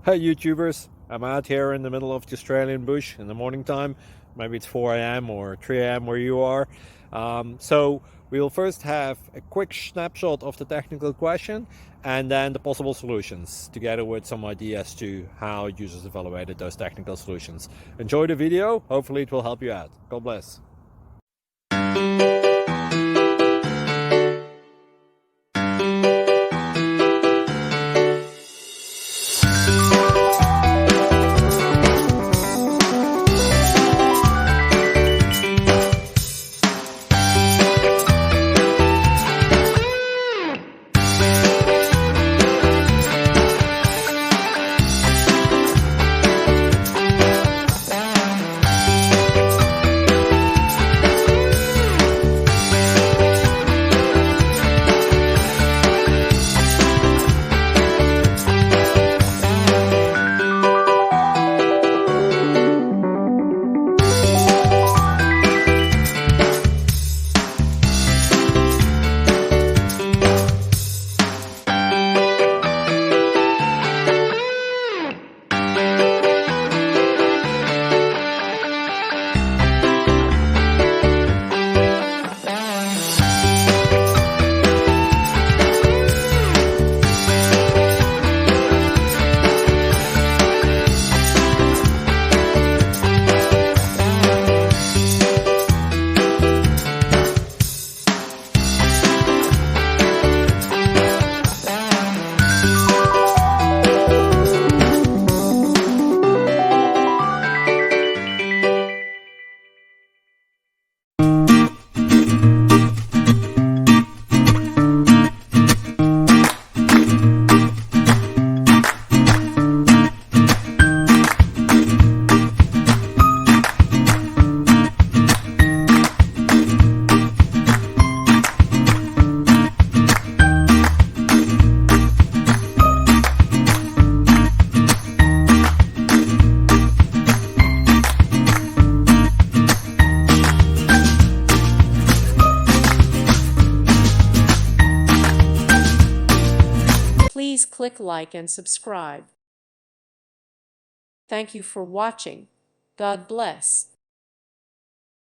Hey YouTubers, I'm out here in the middle of the Australian bush in the morning time. Maybe it's 4 a.m. or 3 a.m. where you are. So we will first have a quick snapshot of the technical question and then the possible solutions, together with some ideas to how users evaluated those technical solutions. Enjoy the video, hopefully it will help you out. God bless. Please click like and subscribe. Thank you for watching. God bless.